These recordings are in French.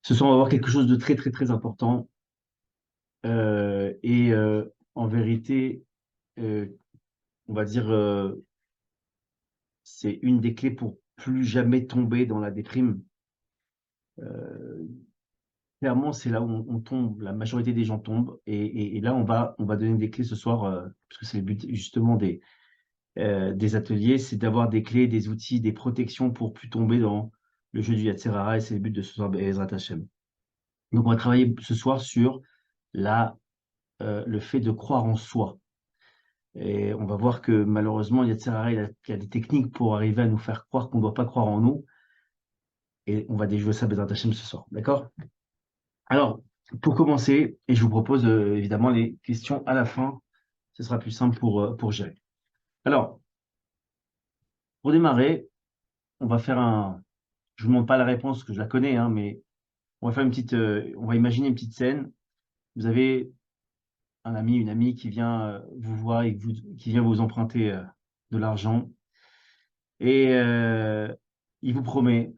Ce soir, on va voir quelque chose de très, très, très important. En vérité, euh, on va dire, c'est une des clés pour plus jamais tomber dans la déprime. Euh, Clairement, c'est là où on tombe, la majorité des gens tombent. Et là, on va donner des clés ce soir, parce que c'est le but justement des ateliers, c'est d'avoir des clés, des outils, des protections pour plus tomber dans le jeu du Yetzer Hara. Et c'est le but de ce soir, Be'ezrat Hashem. Donc, on va travailler ce soir sur le fait de croire en soi. Et on va voir que malheureusement, Yetzer Hara, il a des techniques pour arriver à nous faire croire qu'on ne doit pas croire en nous. Et on va déjouer ça, Bezrat Hashem, ce soir. D'accord? Alors, pour commencer, et je vous propose évidemment les questions à la fin, ce sera plus simple pour gérer. Alors, pour démarrer, on va faire un. Je ne vous demande pas la réponse, parce que je la connais, hein, mais on va faire on va imaginer une petite scène. Vous avez un ami, une amie qui vient vous voir et qui vient vous emprunter de l'argent. Et elle vous promet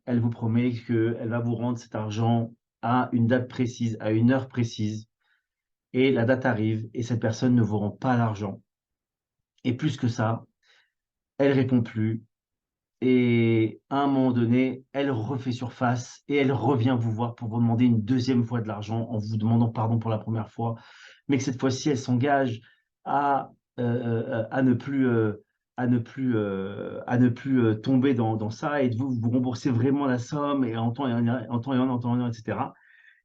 qu'elle va vous rendre cet argent à une date précise, à une heure précise. Et la date arrive et cette personne ne vous rend pas l'argent. Et plus que ça, elle répond plus. Et à un moment donné, elle refait surface et elle revient vous voir pour vous demander une deuxième fois de l'argent en vous demandant pardon pour la première fois. Mais que cette fois-ci, elle s'engage à, à ne plus, à ne plus tomber dans ça et de vous rembourser vraiment la somme et en temps et en heure, etc.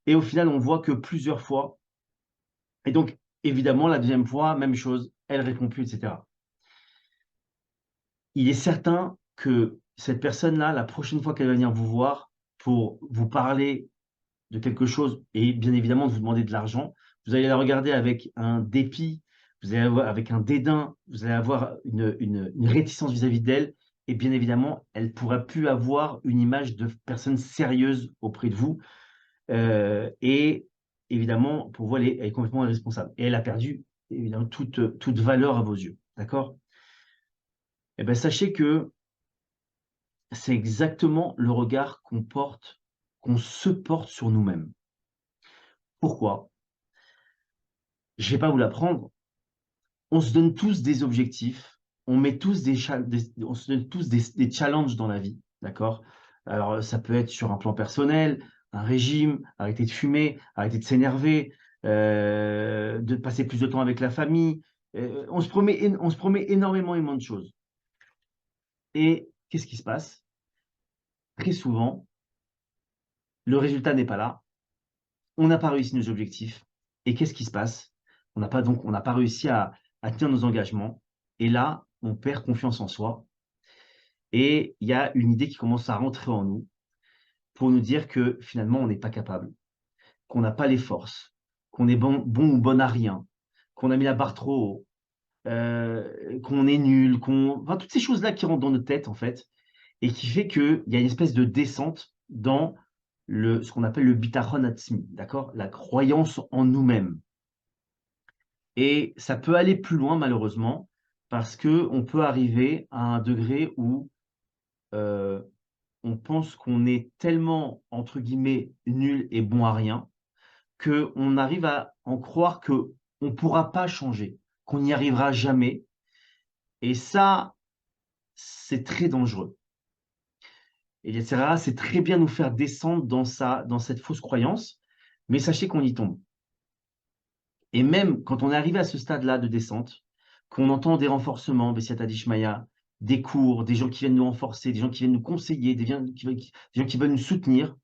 Et au final, on voit que plusieurs fois. Et donc, évidemment, la deuxième fois, même chose, elle répond plus, etc. Il est certain que cette personne-là, la prochaine fois qu'elle va venir vous voir pour vous parler de quelque chose et bien évidemment de vous demander de l'argent, vous allez la regarder avec un dépit, vous allez avoir avec un dédain, vous allez avoir une réticence vis-à-vis d'elle et bien évidemment, elle ne pourra plus avoir une image de personne sérieuse auprès de vous et évidemment, pour vous, elle est complètement irresponsable et elle a perdu évidemment toute valeur à vos yeux. D'accord? Eh bien, sachez que c'est exactement le regard qu'on se porte sur nous-mêmes. Pourquoi? Je ne vais pas vous l'apprendre. On se donne tous des objectifs, on met tous on se donne tous des challenges dans la vie, d'accord? Alors, ça peut être sur un plan personnel, un régime, arrêter de fumer, arrêter de s'énerver, de passer plus de temps avec la famille. On se promet énormément de choses. Et qu'est-ce qui se passe? Très souvent, le résultat n'est pas là. On n'a pas réussi nos objectifs. Et qu'est-ce qui se passe? On n'a pas réussi à tenir nos engagements. Et là, on perd confiance en soi. Et il y a une idée qui commence à rentrer en nous pour nous dire que finalement, on n'est pas capable, qu'on n'a pas les forces, qu'on est bon ou bonne à rien, qu'on a mis la barre trop haut, qu'on est nul, enfin, toutes ces choses-là qui rentrent dans notre tête, en fait, et qui fait qu'il y a une espèce de descente dans ce qu'on appelle le bitachon atzmi, d'accord? La croyance en nous-mêmes. Et ça peut aller plus loin, malheureusement, parce qu'on peut arriver à un degré où euh, on pense qu'on est tellement, entre guillemets, nul et bon à rien, qu'on arrive à en croire qu'on ne pourra pas changer, qu'on n'y arrivera jamais. Et ça, c'est très dangereux. Et etc., c'est très bien nous faire descendre dans cette fausse croyance, mais sachez qu'on y tombe. Et même quand on est arrivé à ce stade-là de descente, qu'on entend des renforcements, Bessiata Dishmaya, des cours, des gens qui viennent nous renforcer, des gens qui viennent nous conseiller, des gens qui veulent nous soutenir,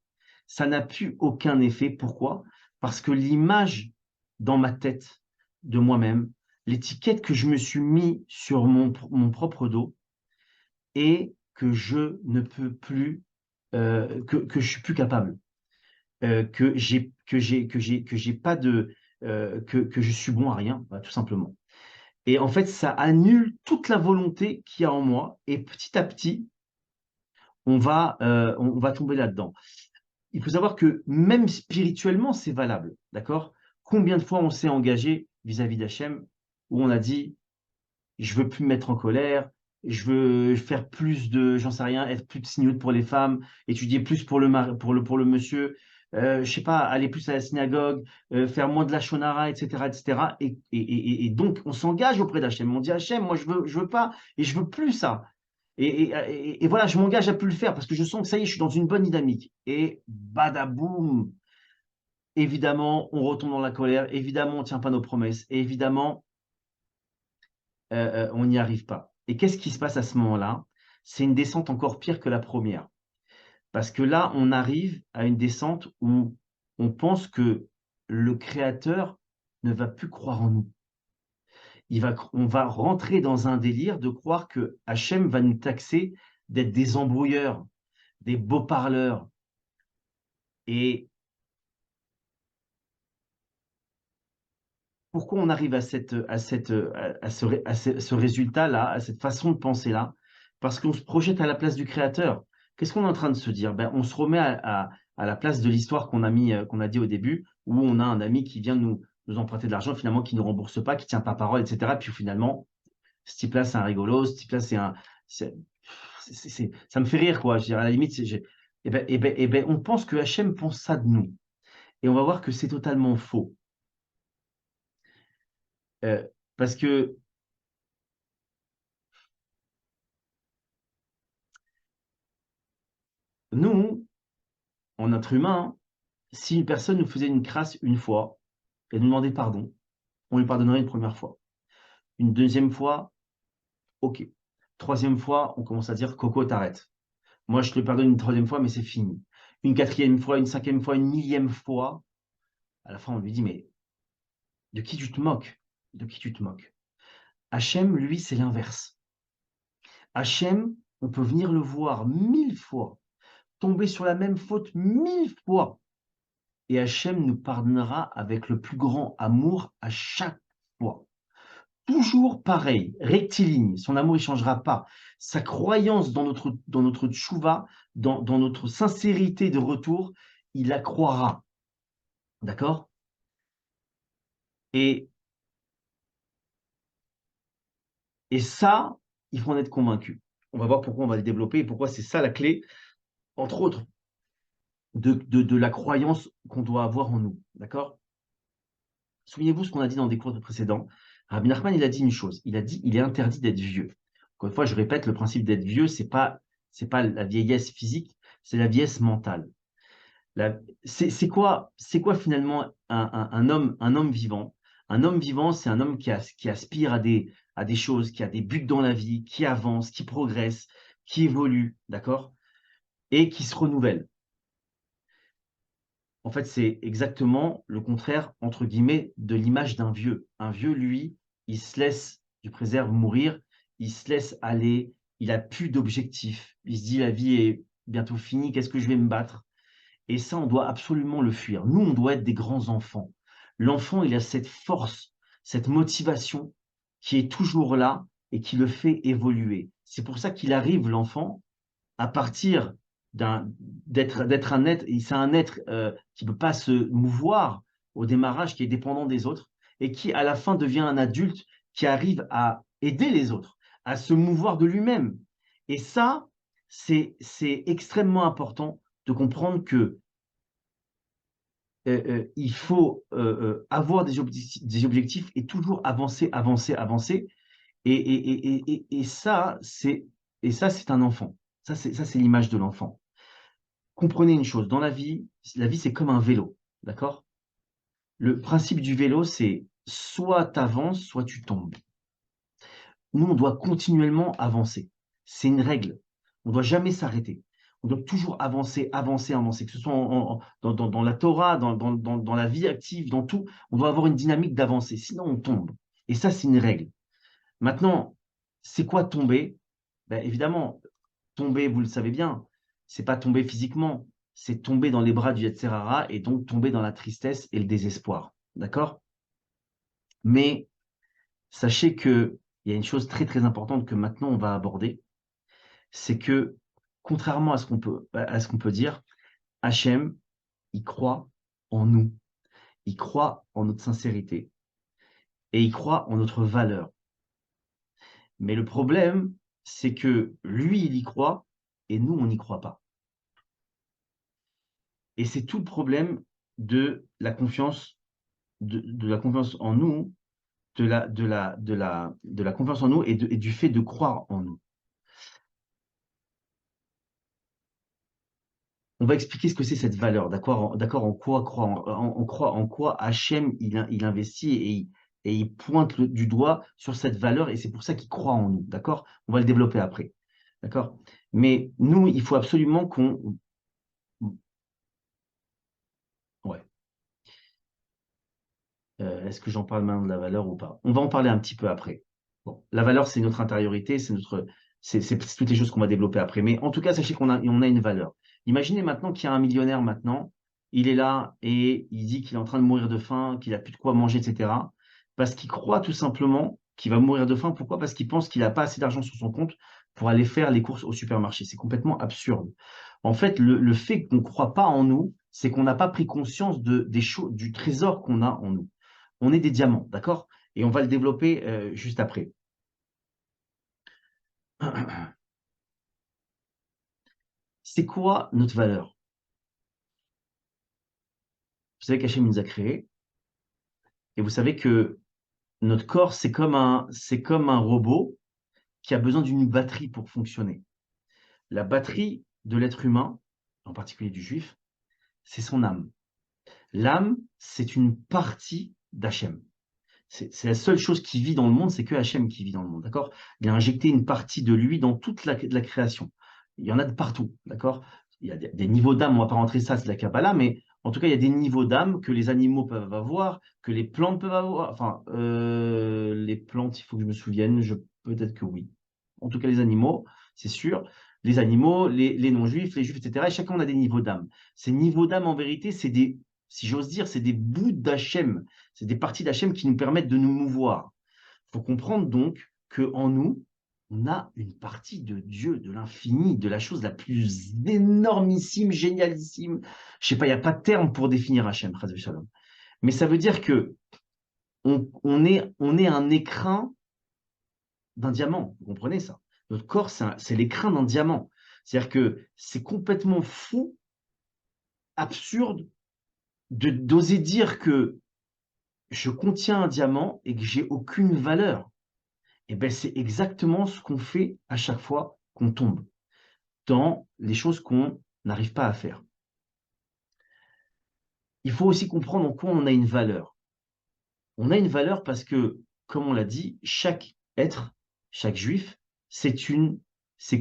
ça n'a plus aucun effet. Pourquoi? Parce que l'image dans ma tête de moi-même, l'étiquette que je me suis mis sur mon propre dos est que je ne peux plus, que je suis plus capable, que j'ai pas que je suis bon à rien, bah, tout simplement. Et en fait, ça annule toute la volonté qu'il y a en moi. Et petit à petit, on va tomber là-dedans. Il faut savoir que même spirituellement, c'est valable. D'accord? Combien de fois on s'est engagé vis-à-vis d'Hachem où on a dit, je veux plus me mettre en colère, je veux faire plus de, j'en sais rien, être plus de signaux pour les femmes, étudier plus pour le monsieur, je sais pas, aller plus à la synagogue, faire moins de la shonara, etc., etc. Et donc, on s'engage auprès d'Hachem. On dit Hachem, moi, je veux pas et je veux plus ça. Et voilà, je m'engage à plus le faire parce que je sens que ça y est, je suis dans une bonne dynamique. Et badaboum, évidemment, on retombe dans la colère. Évidemment, on ne tient pas nos promesses. Et évidemment, on n'y arrive pas. Et qu'est-ce qui se passe à ce moment-là? C'est une descente encore pire que la première. Parce que là, on arrive à une descente où on pense que le Créateur ne va plus croire en nous. On va rentrer dans un délire de croire que Hachem va nous taxer d'être des embrouilleurs, des beaux parleurs. Et pourquoi on arrive à ce résultat-là, à cette façon de penser-là? Parce qu'on se projette à la place du Créateur. Qu'est-ce qu'on est en train de se dire? Ben, on se remet à la place de l'histoire qu'on a dit au début, où on a un ami qui vient nous emprunter de l'argent, finalement, qui ne rembourse pas, qui tient pas parole, etc. Puis finalement, ce type-là, c'est un rigolo, ce type-là, c'est- ça me fait rire, quoi. Je veux dire, à la limite, on pense que Hachem pense ça de nous. Et on va voir que c'est totalement faux. Euh, Parce que nous, en être humain, si une personne nous faisait une crasse une fois et nous demandait pardon, on lui pardonnerait une première fois. Une deuxième fois, ok. Troisième fois, on commence à dire Coco, t'arrêtes. Moi, je te le pardonne une troisième fois, mais c'est fini. Une quatrième fois, une cinquième fois, une millième fois, à la fin, on lui dit, mais de qui tu te moques? De qui tu te moques? Hachem, lui, c'est l'inverse. Hachem, on peut venir le voir 1000 fois, tomber sur la même faute 1000 fois, et Hachem nous pardonnera avec le plus grand amour à chaque fois. Toujours pareil, rectiligne, son amour ne changera pas. Sa croyance dans notre tchouva, dans notre sincérité de retour, il la croira. D'accord? et, et ça, il faut en être convaincu. On va voir pourquoi on va le développer et pourquoi c'est ça la clé, entre autres, de la croyance qu'on doit avoir en nous. D'accord? Souvenez-vous ce qu'on a dit dans des cours précédents. Rabbi Nachman, il a dit une chose. Il a dit, il est interdit d'être vieux. Encore une fois, je répète, le principe d'être vieux, c'est pas la vieillesse physique, c'est la vieillesse mentale. C'est quoi finalement un homme vivant? Un homme vivant, c'est un homme qui aspire à des choses, qui a des buts dans la vie, qui avance, qui progresse, qui évolue, d'accord? Et qui se renouvelle. En fait, c'est exactement le contraire, entre guillemets, de l'image d'un vieux. Un vieux, lui, il se laisse, du préserve, mourir, il se laisse aller, il a plus d'objectif. Il se dit, la vie est bientôt finie, qu'est-ce que je vais me battre? Et ça, on doit absolument le fuir. Nous, on doit être des grands enfants. L'enfant, il a cette force, cette motivation qui est toujours là et qui le fait évoluer. C'est pour ça qu'il arrive, l'enfant, à partir d'être un être, et c'est un être qui ne peut pas se mouvoir au démarrage, qui est dépendant des autres, et qui, à la fin, devient un adulte qui arrive à aider les autres, à se mouvoir de lui-même. Et ça, c'est extrêmement important de comprendre que il faut avoir des objectifs et toujours avancer, avancer, avancer. Et ça, c'est un enfant. Ça, c'est l'image de l'enfant. Comprenez une chose, dans la vie, c'est comme un vélo, d'accord? Le principe du vélo, c'est soit tu avances, soit tu tombes. Nous, on doit continuellement avancer. C'est une règle. On ne doit jamais s'arrêter. On doit toujours avancer, avancer, avancer. Que ce soit dans la Torah, dans la vie active, dans tout, on doit avoir une dynamique d'avancer. Sinon, on tombe. Et ça, c'est une règle. Maintenant, c'est quoi tomber? Ben, évidemment, tomber, vous le savez bien, c'est pas tomber physiquement, c'est tomber dans les bras du Yetzer Hara et donc tomber dans la tristesse et le désespoir. D'accord? Mais sachez qu'il y a une chose très très importante que maintenant on va aborder, c'est que contrairement à ce qu'on peut dire, Hachem, il croit en nous, il croit en notre sincérité et il croit en notre valeur. Mais le problème, c'est que lui, il y croit et nous, on n'y croit pas. Et c'est tout le problème de la confiance, de la confiance en nous, de la confiance en nous et du fait de croire en nous. On va expliquer ce que c'est cette valeur, d'accord, en quoi croire, en quoi Hachem il investit et il pointe du doigt sur cette valeur et c'est pour ça qu'il croit en nous, d'accord? On va le développer après, d'accord? Mais nous, il faut absolument qu'on... Ouais. Est-ce que j'en parle maintenant de la valeur ou pas? On va en parler un petit peu après. Bon, la valeur, c'est notre intériorité, c'est toutes les choses qu'on va développer après. Mais en tout cas, sachez on a une valeur. Imaginez maintenant qu'il y a un millionnaire maintenant, il est là et il dit qu'il est en train de mourir de faim, qu'il a plus de quoi manger, etc. Parce qu'il croit tout simplement qu'il va mourir de faim. Pourquoi? Parce qu'il pense qu'il n'a pas assez d'argent sur son compte pour aller faire les courses au supermarché. C'est complètement absurde. En fait, le fait qu'on ne croit pas en nous, c'est qu'on n'a pas pris conscience des choses, du trésor qu'on a en nous. On est des diamants, d'accord? Et on va le développer juste après. C'est quoi notre valeur? Vous savez qu'Hachem nous a créés et vous savez que notre corps, c'est comme un robot qui a besoin d'une batterie pour fonctionner. La batterie de l'être humain, en particulier du juif, c'est son âme. L'âme, c'est une partie d'Hachem. C'est la seule chose qui vit dans le monde, c'est que Hachem qui vit dans le monde, d'accord? Il a injecté une partie de lui dans toute la création. Il y en a de partout, d'accord? Il y a des niveaux d'âme, on ne va pas rentrer ça, c'est de la Kabbalah, mais en tout cas, il y a des niveaux d'âme que les animaux peuvent avoir, que les plantes peuvent avoir. Enfin, les plantes, il faut que je me souvienne, peut-être que oui. En tout cas, les animaux, c'est sûr. Les animaux, les non-juifs, les juifs, etc. Et chacun a des niveaux d'âme. Ces niveaux d'âme, en vérité, si j'ose dire, c'est des bouts d'Hachem. C'est des parties d'Hachem qui nous permettent de nous mouvoir. Il faut comprendre donc qu'en nous, on a une partie de Dieu, de l'infini, de la chose la plus énormissime, génialissime. Je sais pas, il n'y a pas de terme pour définir Hachem, Chas v'shalom. Mais ça veut dire que on est un écrin d'un diamant. Vous comprenez ça? Notre corps, c'est l'écrin d'un diamant. C'est-à-dire que c'est complètement fou, absurde, d'oser dire que je contiens un diamant et que j'ai aucune valeur. Et ben, c'est exactement ce qu'on fait à chaque fois qu'on tombe dans les choses qu'on n'arrive pas à faire. Il faut aussi comprendre en quoi on a une valeur. On a une valeur parce que, comme on l'a dit, chaque être, chaque juif, c'est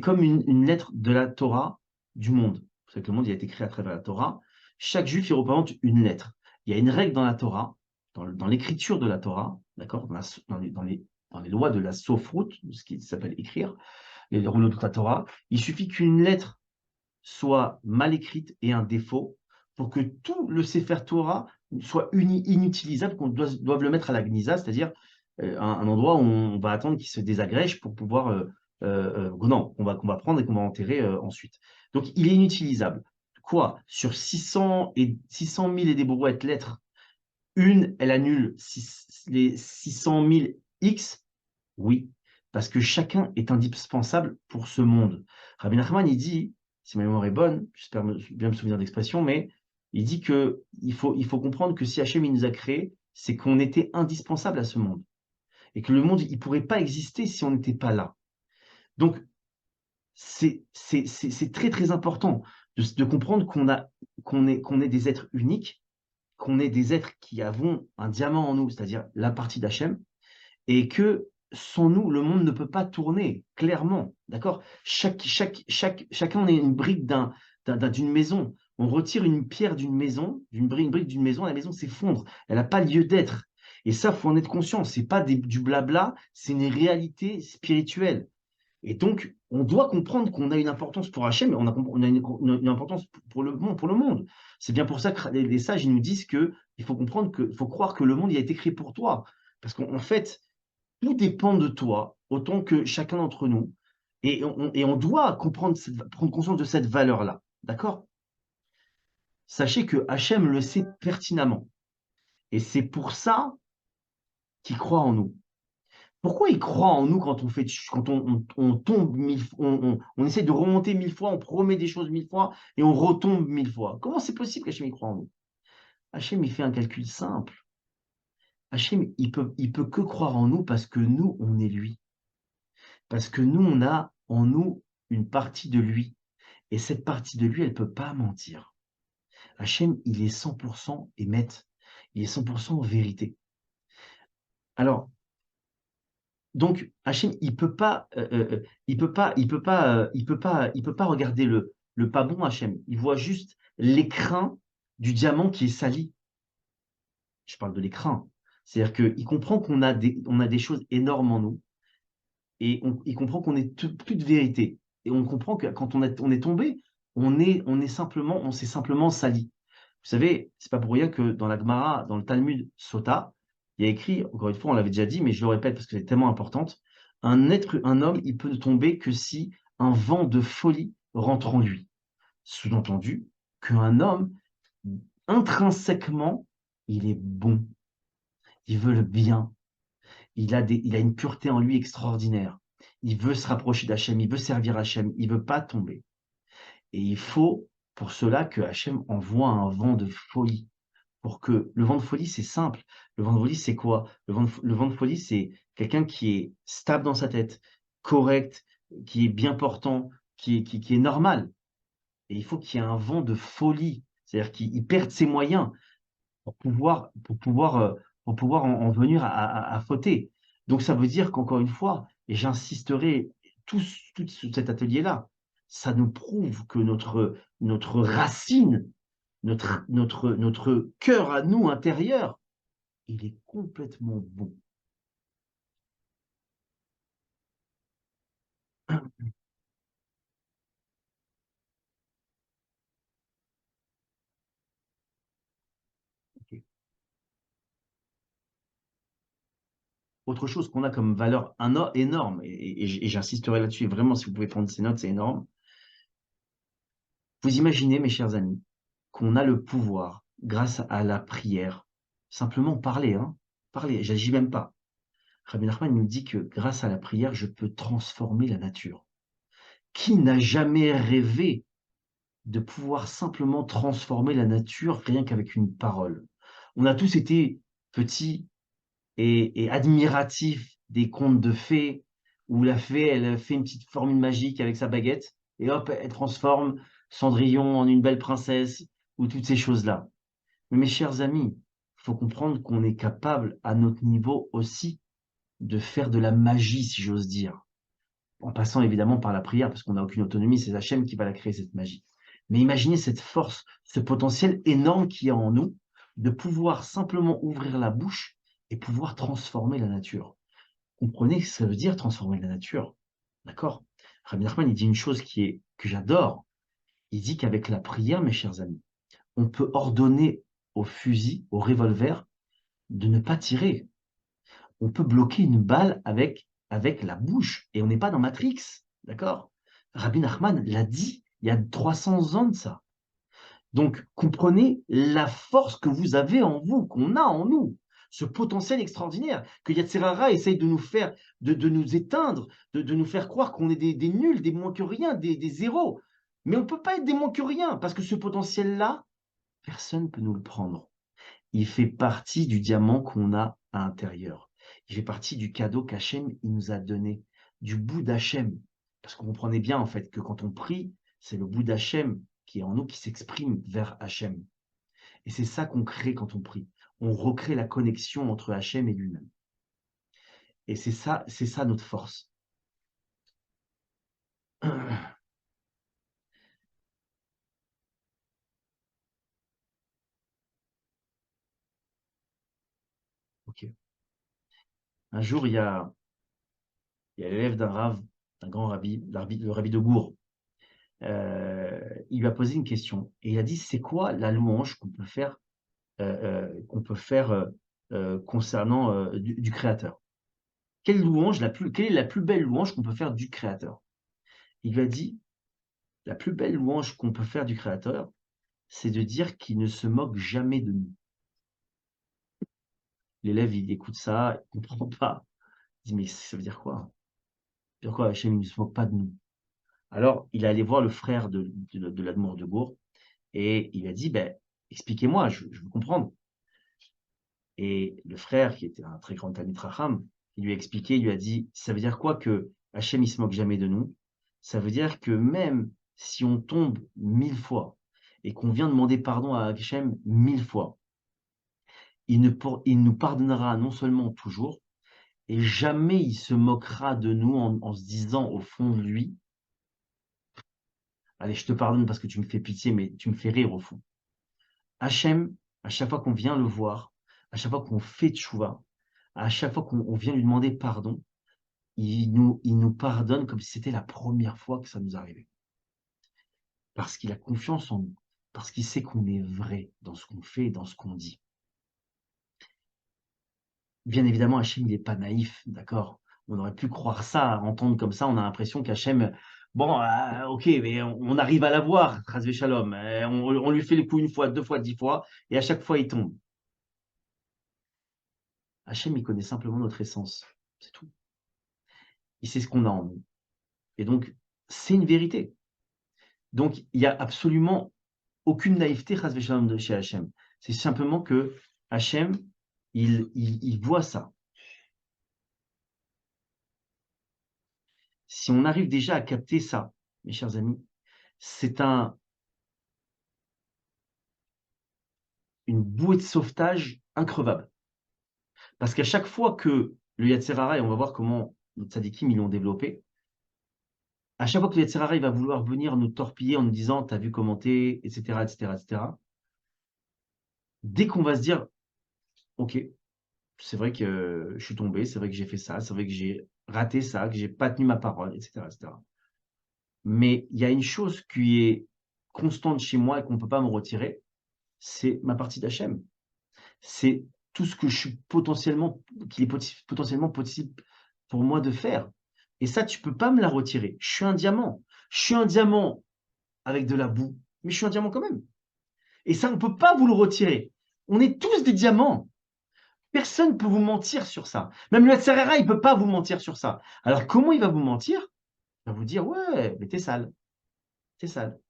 comme une lettre de la Torah du monde. Vous savez que le monde il a été créé à travers la Torah. Chaque juif, il représente une lettre. Il y a une règle dans la Torah, dans l'écriture de la Torah, d'accord, dans les lois de la Sophrut, ce qui s'appelle écrire, les rouleaux de la Torah, il suffit qu'une lettre soit mal écrite et un défaut pour que tout le Sefer Torah soit inutilisable, qu'on doive le mettre à la Gnisa, c'est-à-dire un endroit où on va attendre qu'il se désagrège pour pouvoir, non, qu'on va prendre et qu'on va enterrer ensuite. Donc, il est inutilisable. Quoi? Sur 600 000 et des brouettes lettres, une, elle annule les 600 000 X? Oui, parce que chacun est indispensable pour ce monde. Rabbi Nachman, il dit, si ma mémoire est bonne, j'espère bien me souvenir d'expression, mais il dit que il faut comprendre que si Hachem il nous a créés, c'est qu'on était indispensable à ce monde. Et que le monde, il ne pourrait pas exister si on n'était pas là. Donc, c'est très, très important de comprendre qu'on est des êtres uniques, qu'on est des êtres qui avons un diamant en nous, c'est-à-dire la partie d'Hachem, et que sans nous, le monde ne peut pas tourner, clairement. D'accord? Chacun, on est une brique d'une maison. On retire une pierre d'une maison, une brique d'une maison, la maison s'effondre. Elle n'a pas lieu d'être. Et ça, il faut en être conscient. C'est pas du blabla, c'est une réalité spirituelle. Et donc, on doit comprendre qu'on a une importance pour Hachem, mais on a une importance pour le monde, pour le monde. C'est bien pour ça que les sages ils nous disent que il faut comprendre il faut croire que le monde il a été créé pour toi. Parce qu'en fait, tout dépend de toi, autant que chacun d'entre nous. Et on doit prendre conscience de cette valeur-là. D'accord? Sachez que Hachem le sait pertinemment. Et c'est pour ça qu'il croit en nous. Pourquoi il croit en nous quand on fait quand on tombe 1000 f on essaie de remonter 1000 fois, on promet des choses 1000 fois et on retombe 1000 fois? Comment c'est possible qu'Hachem, il croit en nous? Hachem, il fait un calcul simple. Hachem, il peut que croire en nous parce que nous, on est lui. Parce que nous, on a en nous une partie de lui et cette partie de lui, elle peut pas mentir. Hachem, il est 100 émet, il est 100 vérité. Alors donc Hachem, il peut pas regarder le pas bon Hachem. Il voit juste l'écrin du diamant qui est sali. Je parle de l'écrin. C'est-à-dire qu'il comprend on a des choses énormes en nous et il comprend qu'on est plus de vérité. Et on comprend que quand on est tombé, on s'est simplement sali. Vous savez, c'est pas pour rien que dans la Gemara, dans le Talmud Sota, il y a écrit, encore une fois, on l'avait déjà dit, mais je le répète parce que c'est tellement importante, un homme, il peut ne tomber que si un vent de folie rentre en lui. Sous-entendu qu'un homme, intrinsèquement, il est bon, il veut le bien, il a une pureté en lui extraordinaire. Il veut se rapprocher d'Hachem, il veut servir Hachem, il veut pas tomber. Et il faut pour cela que Hachem envoie un vent de folie. Pour que le vent de folie, c'est simple. Le vent de folie, c'est quoi? Le vent de folie, c'est quelqu'un qui est stable dans sa tête, correct, qui est bien portant, qui est normal. Et il faut qu'il y ait un vent de folie. C'est-à-dire qu'il perde ses moyens pour pouvoir, pour pouvoir en venir à fauter. Donc ça veut dire qu'encore une fois, et j'insisterai tout cet atelier-là, ça nous prouve que notre racine, notre cœur à nous intérieur, il est complètement bon. Ok. Autre chose qu'on a comme valeur énorme, et j'insisterai là-dessus, et vraiment, si vous pouvez prendre ces notes, c'est énorme. Vous imaginez, mes chers amis, qu'on a le pouvoir, grâce à la prière, simplement parler, hein, parler, j'agis même pas. Rabbi Nachman nous dit que grâce à la prière, je peux transformer la nature. Qui n'a jamais rêvé de pouvoir simplement transformer la nature rien qu'avec une parole? On a tous été petits et admiratifs des contes de fées où la fée, elle fait une petite formule magique avec sa baguette et hop, elle transforme Cendrillon en une belle princesse ou toutes ces choses-là. Mais mes chers amis, il faut comprendre qu'on est capable à notre niveau aussi de faire de la magie, si j'ose dire, en passant évidemment par la prière, parce qu'on n'a aucune autonomie, c'est Hachem qui va la créer, cette magie. Mais imaginez cette force, ce potentiel énorme qu'il y a en nous, de pouvoir simplement ouvrir la bouche et pouvoir transformer la nature. Comprenez ce que ça veut dire transformer la nature. D'accord? Rabbi Nachman, il dit une chose que j'adore. Il dit qu'avec la prière, mes chers amis, on peut ordonner au fusil, au revolver, de ne pas tirer. On peut bloquer une balle avec la bouche et on n'est pas dans Matrix. D'accord? Rabbi Nachman l'a dit il y a 300 ans de ça. Donc, comprenez la force que vous avez en vous, qu'on a en nous, ce potentiel extraordinaire, que Yatzerara essaye de nous faire, de nous éteindre, de nous faire croire qu'on est des nuls, des moins que rien, des zéros. Mais on ne peut pas être des moins que rien, parce que ce potentiel-là, personne ne peut nous le prendre. Il fait partie du diamant qu'on a à l'intérieur. Il fait partie du cadeau qu'Hachem il nous a donné, du bout d'Hachem. Parce qu'on comprenait bien en fait que quand on prie, c'est le bout d'Hachem qui est en nous qui s'exprime vers Hachem. Et c'est ça qu'on crée quand on prie. On recrée la connexion entre Hachem et lui-même. Et c'est ça notre force. Ok. Un jour, il y a l'élève d'un rave, d'un grand rabbi, le rabbi de Gour. Il lui a posé une question et il a dit, c'est quoi la louange qu'on peut faire concernant du Créateur? Quelle est la plus belle louange qu'on peut faire du Créateur? Il lui a dit, la plus belle louange qu'on peut faire du Créateur, c'est de dire qu'il ne se moque jamais de nous. L'élève, il écoute ça, il comprend pas. Il dit: «Mais ça veut dire quoi? Ça veut dire quoi Hachem, il ne se moque pas de nous?» Alors, il est allé voir le frère de l'Admour de Gour et il a dit: «Beh, expliquez-moi, je veux comprendre». Et le frère, qui était un très grand Talmid Chacham, il lui a expliqué, il lui a dit: «Ça veut dire quoi que Hachem, il se moque jamais de nous? Ça veut dire que même si on tombe 1000 fois et qu'on vient demander pardon à Hachem 1000 fois, il nous pardonnera non seulement toujours et jamais il se moquera de nous en se disant au fond de lui: "Allez, je te pardonne parce que tu me fais pitié, mais tu me fais rire au fond"». Hachem, à chaque fois qu'on vient le voir, à chaque fois qu'on fait tchouva, à chaque fois qu'on vient lui demander pardon, il nous pardonne comme si c'était la première fois que ça nous arrivait. Parce qu'il a confiance en nous, parce qu'il sait qu'on est vrai dans ce qu'on fait et dans ce qu'on dit. Bien évidemment, Hachem, il est pas naïf, d'accord? On aurait pu croire ça, entendre comme ça, on a l'impression qu'Hachem, bon, OK, mais on arrive à l'avoir, Chas Shalom, on lui fait le coup 1 fois, 2 fois, 10 fois et à chaque fois il tombe. Hachem, il connaît simplement notre essence, c'est tout. Il sait ce qu'on a en nous et donc c'est une vérité. Donc il y a absolument aucune naïveté, chas v'shalom, de chez Hachem. C'est simplement que Hachem, il voit ça. Si on arrive déjà à capter ça, mes chers amis, c'est une bouée de sauvetage increvable. Parce qu'à chaque fois que le Yetzer Hara, et on va voir comment les tzadikim ils l'ont développé, à chaque fois que le Yetzer Hara il va vouloir venir nous torpiller en nous disant: «Tu as vu comment tu es?» et cetera, et cetera, et cetera. Dès qu'on va se dire: «OK, c'est vrai que je suis tombé, c'est vrai que j'ai fait ça, c'est vrai que j'ai raté ça, que j'ai pas tenu ma parole», et cetera, et cetera. Mais il y a une chose qui est constante chez moi et qu'on ne peut pas me retirer, c'est ma partie d'Hachem. C'est tout ce que je suis potentiellement qu'il est potentiellement possible pour moi de faire et ça, tu peux pas me la retirer. Je suis un diamant. Je suis un diamant avec de la boue, mais je suis un diamant quand même et ça, on peut pas vous le retirer. On est tous des diamants. Personne ne peut vous mentir sur ça. Même le Haut-Serrera, il peut pas vous mentir sur ça. Alors comment il va vous mentir? Il va vous dire: «Ouais, mais tu es sale, tu es sale».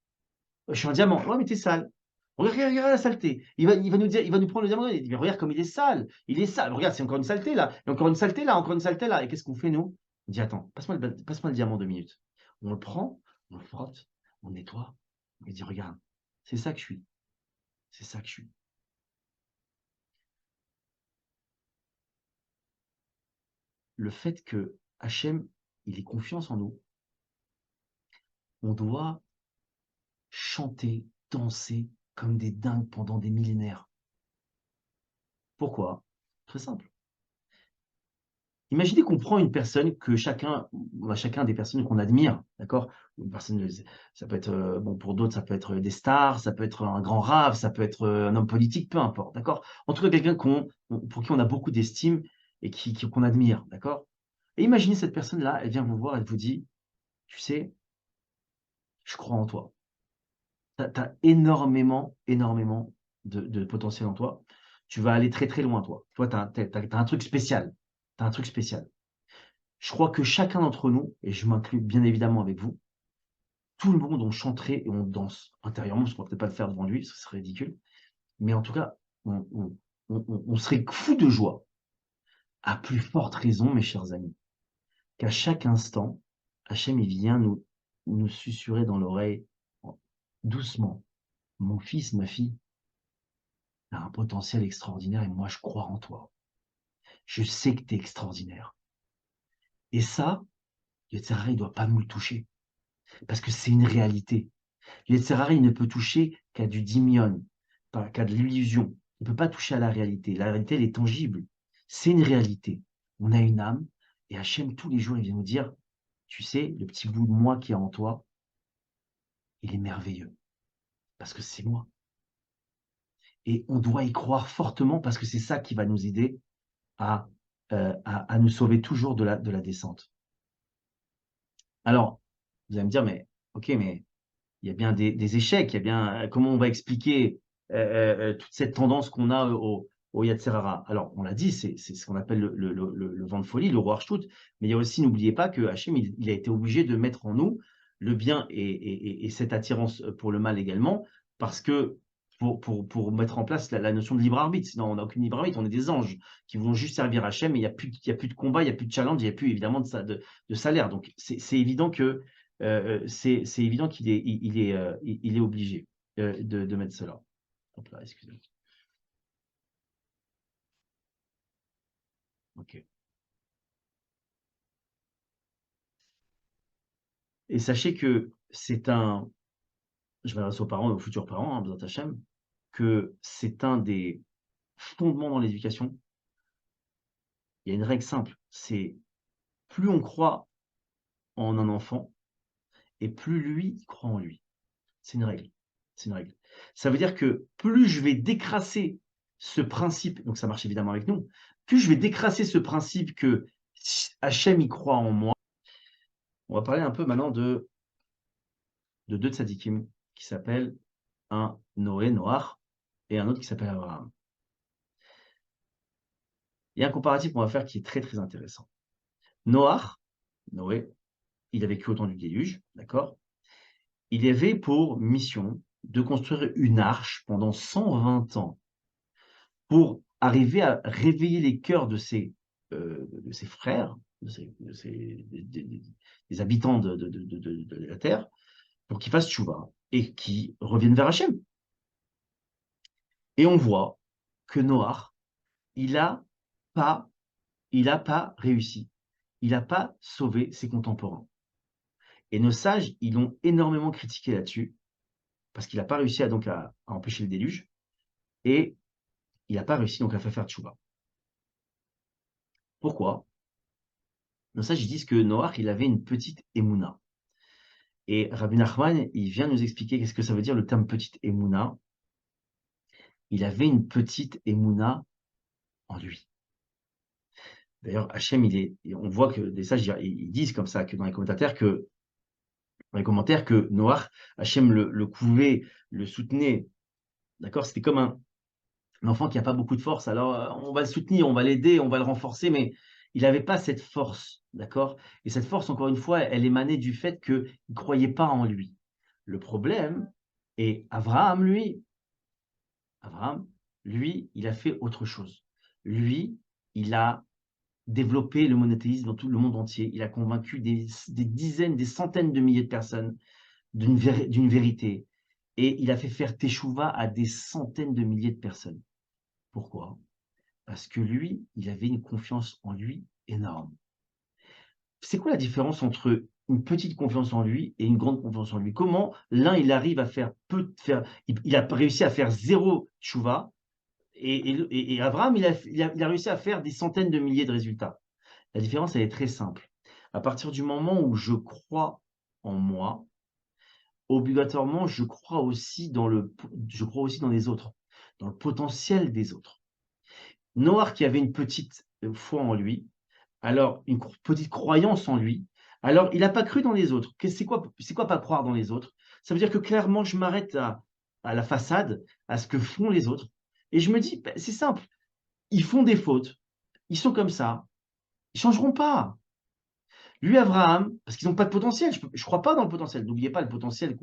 Je suis un diamant. Ouais, mais tu es sale. Regarde la saleté. Il va nous dire, il va nous prendre le diamant, il dit: «Mais regarde comme il est sale, il est sale. Regarde, c'est encore une saleté là, et encore une saleté là, encore une saleté là». Et qu'est-ce qu'on fait nous? On dit: «Attends, passe-moi le diamant 2 minutes». On le prend, on le frotte, on nettoie, on lui dit: «Regarde, c'est ça que je suis, c'est ça que je suis». Le fait que Hachem, il ait confiance en nous, on doit chanter, danser comme des dingues pendant des millénaires. Pourquoi? Très simple. Imaginez qu'on prend une personne que on a chacun des personnes qu'on admire, d'accord? Une personne, ça peut être, bon pour d'autres, ça peut être des stars, ça peut être un grand rave, ça peut être, un homme politique, peu importe, d'accord? En tout cas, quelqu'un pour qui on a beaucoup d'estime et qu'on admire, d'accord? Et imaginez cette personne-là, elle vient vous voir, elle vous dit: «Tu sais, je crois en toi. Tu as énormément, énormément de potentiel en toi. Tu vas aller très, très loin toi. Toi, tu as un truc spécial. Tu as un truc spécial. Je crois que chacun d'entre nous, et je m'inclus bien évidemment avec vous, tout le monde, on chanterait et on danse intérieurement, parce qu'on ne va peut-être pas le faire devant lui, ce serait ridicule. Mais en tout cas, on serait fou de joie. À plus forte raison, mes chers amis, qu'à chaque instant, Hachem, il vient nous susurrer dans l'oreille, doucement: «Mon fils, ma fille, tu as un potentiel extraordinaire et moi je crois en toi. Je sais que tu es extraordinaire». Et ça, le Yetzirah, il ne doit pas nous le toucher, parce que c'est une réalité. Le Yetzirah, il ne peut toucher qu'à du dimion, qu'à de l'illusion. Il ne peut pas toucher à la réalité. La réalité, elle est tangible. C'est une réalité. On a une âme, et Hachem, tous les jours, il vient nous dire: «Tu sais, le petit bout de moi qui est en toi, il est merveilleux, parce que c'est moi». Et on doit y croire fortement, parce que c'est ça qui va nous aider à, à nous sauver toujours de la descente. Alors, vous allez me dire: «Mais OK, mais il y a bien des échecs, il y a bien, comment on va expliquer, toute cette tendance qu'on a au Yetzer Hara. Alors, on l'a dit, c'est ce qu'on appelle le vent de folie, le roi Shtut, mais il y a aussi, n'oubliez pas que Hachem, il a été obligé de mettre en nous le bien et cette attirance pour le mal également, parce que pour mettre en place la notion de libre arbitre, sinon on n'a aucune libre arbitre, on est des anges qui vont juste servir Hachem, et il y a plus de combat, il y a plus de challenge, il y a plus évidemment de salaire. Donc c'est évident que c'est évident qu'il est obligé de mettre cela. Hop là, excusez-moi. Ok. Et sachez que je m'adresse aux parents et aux futurs parents, hein, Bezat Hachem, que c'est un des fondements dans l'éducation. Il y a une règle simple, c'est plus on croit en un enfant et plus lui il croit en lui. C'est une règle. C'est une règle. Ça veut dire que plus je vais décrasser ce principe, donc ça marche évidemment avec nous, plus je vais décrasser ce principe que Hachem y croit en moi. On va parler un peu maintenant de deux tzadikim qui s'appellent un Noé, Noach, et un autre qui s'appelle Abraham. Il y a un comparatif qu'on va faire qui est très très intéressant. Noach, Noé, il a vécu au temps du déluge, d'accord? Il avait pour mission de construire une arche pendant 120 ans pour arriver à réveiller les cœurs de ses frères, des habitants de la terre, pour qu'ils fassent tchouva et qu'ils reviennent vers Hachem. Et on voit que Noach, il n'a pas, il a pas réussi. Il n'a pas sauvé ses contemporains. Et nos sages, ils l'ont énormément critiqué là-dessus, parce qu'il n'a pas réussi à empêcher le déluge, et il n'a pas réussi donc à faire tchouva. Pourquoi? Nos sages, ils disent que Noach, il avait une petite émouna. Et Rabbi Nachman, il vient nous expliquer qu'est-ce que ça veut dire le terme petite émouna. Il avait une petite émouna en lui. D'ailleurs, Hachem, on voit que des sages, ils disent comme ça, que dans les commentaires, que Noach, Hachem le couvait, le soutenait. D'accord? C'était comme un enfant qui n'a pas beaucoup de force. Alors, on va le soutenir, on va l'aider, on va le renforcer, mais il n'avait pas cette force. D'accord? Et cette force, encore une fois, elle émanait du fait qu'il ne croyait pas en lui. Le problème, et Abraham, lui, il a fait autre chose. Lui, il a développé le monothéisme dans tout le monde entier. Il a convaincu des dizaines, des centaines de milliers de personnes d'une vérité. Et il a fait faire teshuva à des centaines de milliers de personnes. Pourquoi? Parce que lui, il avait une confiance en lui énorme. C'est quoi la différence entre une petite confiance en lui et une grande confiance en lui? Comment l'un, il arrive à il a réussi à faire zéro teshuva, et Abraham, il a réussi à faire des centaines de milliers de résultats. La différence, elle est très simple. À partir du moment où je crois en moi, obligatoirement, je crois aussi dans les autres, dans le potentiel des autres. Noach qui avait une petite foi en lui, alors une petite croyance en lui, alors il n'a pas cru dans les autres. C'est quoi pas croire dans les autres? Ça veut dire que clairement, je m'arrête à la façade, à ce que font les autres, et je me dis, ben, c'est simple, ils font des fautes, ils sont comme ça, ils changeront pas. Lui, Abraham, parce qu'ils n'ont pas de potentiel, je ne crois pas dans le potentiel. N'oubliez pas le potentiel,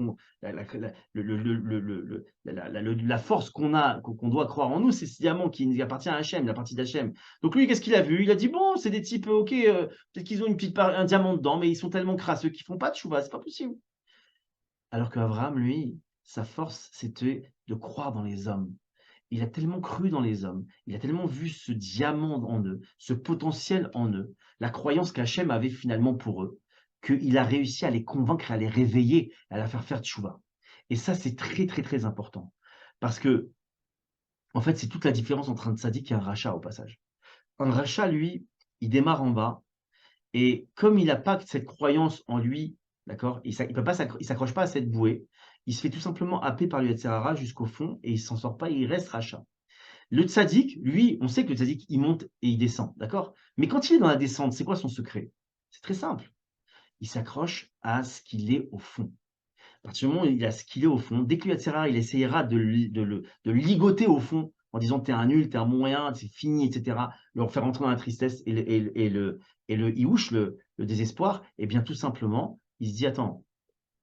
la force qu'on doit croire en nous, c'est ce diamant qui appartient à Hachem, la partie d'Hachem. Donc lui, qu'est-ce qu'il a vu? Il a dit, bon, c'est des types, ok, peut-être qu'ils ont un diamant dedans, mais ils sont tellement crasseux qu'ils font pas de chouva, c'est pas possible. Alors qu'Abraham, lui, sa force, c'était de croire dans les hommes. Il a tellement cru dans les hommes, il a tellement vu ce diamant en eux, ce potentiel en eux, la croyance qu'Hachem avait finalement pour eux, qu'il a réussi à les convaincre, à les réveiller, à la faire tchouva. Et ça, c'est très, très, très important. Parce que, en fait, c'est toute la différence entre un tzaddik et un rachat, au passage. Un rachat, lui, il démarre en bas, et comme il n'a pas cette croyance en lui, d'accord, il s'accroche pas à cette bouée, il se fait tout simplement happer par le Yetzer Hara jusqu'au fond, et il s'en sort pas, il reste rachat. Le tzaddik, lui, on sait que le tzaddik, il monte et il descend, d'accord? Mais quand il est dans la descente, c'est quoi son secret? C'est très simple. Il s'accroche à ce qu'il est au fond. À partir du moment où il a ce qu'il est au fond, dès que le Yetzer Hara, il essayera de le ligoter au fond en disant: «Tu es un nul, tu es un moyen, c'est fini» et cetera, le faire rentrer dans la tristesse et le hiouch, le désespoir, et bien, tout simplement, il se dit: «Attends,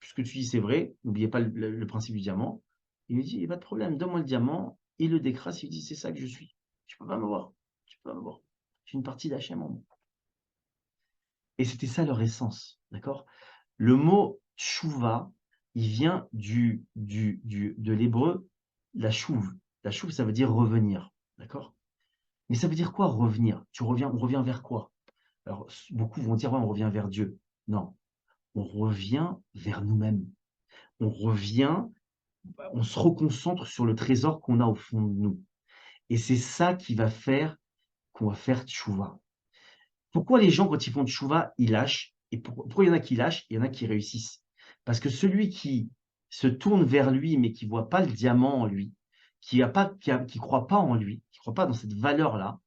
ce que tu dis, c'est vrai, n'oubliez pas le principe du diamant». Il lui dit: «Il y a pas de problème, donne-moi le diamant». Il le décrasse, il lui dit: «C'est ça que je suis. Tu peux pas me voir, tu peux pas me voir. J'ai une partie d'Hachem en moi». Et c'était ça leur essence, d'accord? Le mot tchouva, il vient de l'hébreu la chouv. La chouv, ça veut dire revenir, d'accord? Mais ça veut dire quoi revenir? On revient vers quoi? Alors, beaucoup vont dire: «Ouais, on revient vers Dieu». Non, on revient vers nous-mêmes. On revient, on se reconcentre sur le trésor qu'on a au fond de nous. Et c'est ça qui va faire qu'on va faire tchouva. Pourquoi les gens, quand ils font tchouva, ils lâchent? Et pourquoi il y en a qui lâchent, il y en a qui réussissent? Parce que celui qui se tourne vers lui, mais qui voit pas le diamant en lui, qui croit pas en lui, qui croit pas dans cette valeur-là,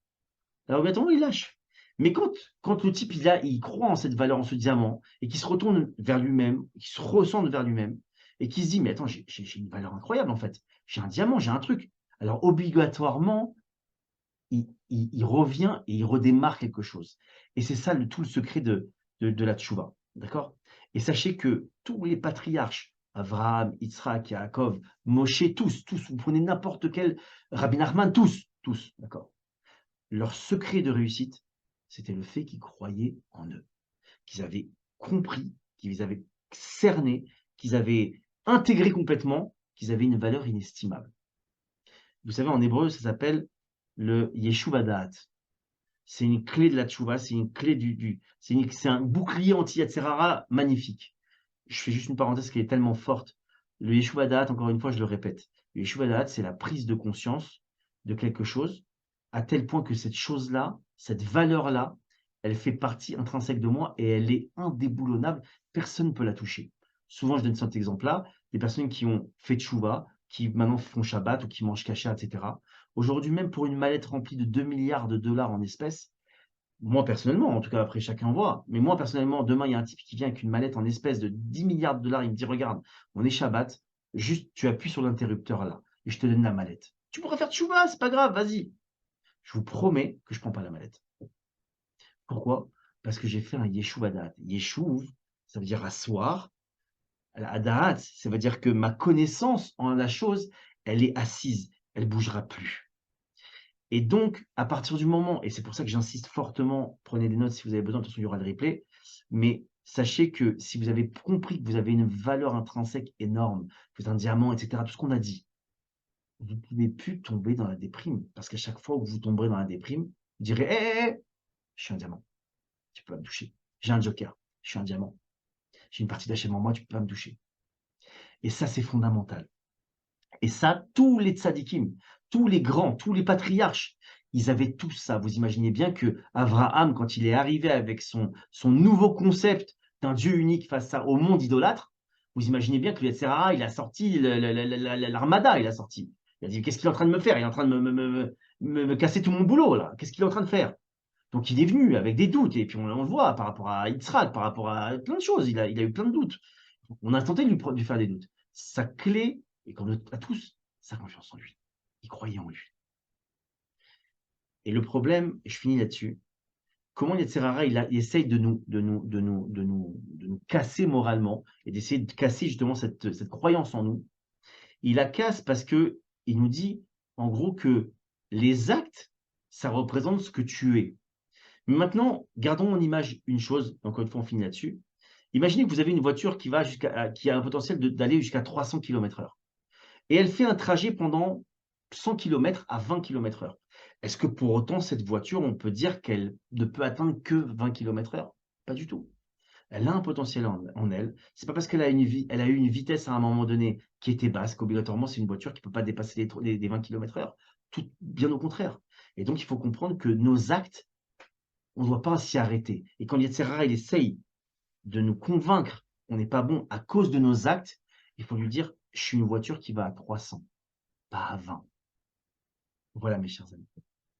alors obligatoirement il lâche. Mais quand le type il croit en cette valeur, en ce diamant, et qu'il se retourne vers lui-même, qu'il se recentre vers lui-même, et qu'il se dit: «Mais attends, j'ai une valeur incroyable en fait. J'ai un diamant, j'ai un truc». Alors obligatoirement, il revient et il redémarre quelque chose. Et c'est ça tout le secret de la tchouva, d'accord? Et sachez que tous les patriarches, Abraham, Yitzhak, Yaakov, Moshe, tous, vous prenez n'importe quel, Rabbi Nachman, tous, d'accord? Leur secret de réussite, c'était le fait qu'ils croyaient en eux, qu'ils avaient compris, qu'ils avaient cerné, qu'ils avaient intégré complètement, qu'ils avaient une valeur inestimable. Vous savez, en hébreu, ça s'appelle le Yeshuv Da'at. C'est une clé de la tchouva, c'est une clé c'est un bouclier anti-Yetzer magnifique. Je fais juste une parenthèse qui est tellement forte. Le Yeshuv Da'at, encore une fois, je le répète, le Yeshuv Da'at, c'est la prise de conscience de quelque chose, à tel point que cette chose-là, cette valeur-là, elle fait partie intrinsèque de moi et elle est indéboulonnable. Personne ne peut la toucher. Souvent, je donne cet exemple-là, des personnes qui ont fait tchouva, qui maintenant font Shabbat ou qui mangent kasher, et cetera. Aujourd'hui, même pour une mallette remplie de 2 milliards de dollars en espèces, moi personnellement, en tout cas après chacun voit, mais moi personnellement, demain il y a un type qui vient avec une mallette en espèces de 10 milliards de dollars, il me dit: «Regarde, on est Shabbat, juste tu appuies sur l'interrupteur là et je te donne la mallette. Tu pourras faire tchouva, c'est pas grave, vas-y». Je vous promets que je prends pas la mallette. Pourquoi? Parce que j'ai fait un yeshuv hadat. Yeshuv, ça veut dire asseoir. Hadat, ça veut dire que ma connaissance en la chose, elle est assise, elle bougera plus. Et donc, à partir du moment, et c'est pour ça que j'insiste fortement, prenez des notes si vous avez besoin, de toute façon il y aura le replay, mais sachez que si vous avez compris que vous avez une valeur intrinsèque énorme, vous êtes un diamant, et cetera, tout ce qu'on a dit, vous ne pouvez plus tomber dans la déprime. Parce qu'à chaque fois où vous tomberez dans la déprime, vous direz: «Hé, hé, hé, je suis un diamant, tu peux pas me toucher. J'ai un joker, je suis un diamant. J'ai une partie d'HM en moi, tu peux pas me toucher». Et ça, c'est fondamental. Et ça, tous les tzadikim, tous les grands, tous les patriarches, ils avaient tous ça. Vous imaginez bien que Abraham, quand il est arrivé avec son nouveau concept d'un Dieu unique face au monde idolâtre, vous imaginez bien que le Yetzer Hara, il a sorti l'armada, il a sorti. Il a dit: «Qu'est-ce qu'il est en train de me faire? Il est en train de me casser tout mon boulot là. Qu'est-ce qu'il est en train de faire?» Donc il est venu avec des doutes et puis on le voit par rapport à Yitzhak, par rapport à plein de choses. Il a eu plein de doutes. On a tenté de lui faire des doutes. Sa clé, et comme à tous, sa confiance en lui. Il croyait en lui. Et le problème, et je finis là-dessus, comment Yetzer Hara, il essaye de nous casser moralement et d'essayer de casser justement cette croyance en nous. Il la casse parce que il nous dit, en gros, que les actes, ça représente ce que tu es. Mais maintenant, gardons en image une chose, encore une fois, on finit là-dessus. Imaginez que vous avez une voiture qui a un potentiel d'aller jusqu'à 300 km/h. Et elle fait un trajet pendant 100 kilomètres à 20 km/h. Est-ce que pour autant, cette voiture, on peut dire qu'elle ne peut atteindre que 20 km/h? Pas du tout. Elle a un potentiel en elle. C'est pas parce elle a eu une vitesse à un moment donné qui était basse qu'obligatoirement c'est une voiture qui ne peut pas dépasser les 20 km/h. Tout, bien au contraire. Et donc il faut comprendre que nos actes, on ne doit pas s'y arrêter. Et quand Yetzirah, il essaye de nous convaincre qu'on n'est pas bon à cause de nos actes, il faut lui dire: «Je suis une voiture qui va à 300, pas à 20». Voilà mes chers amis.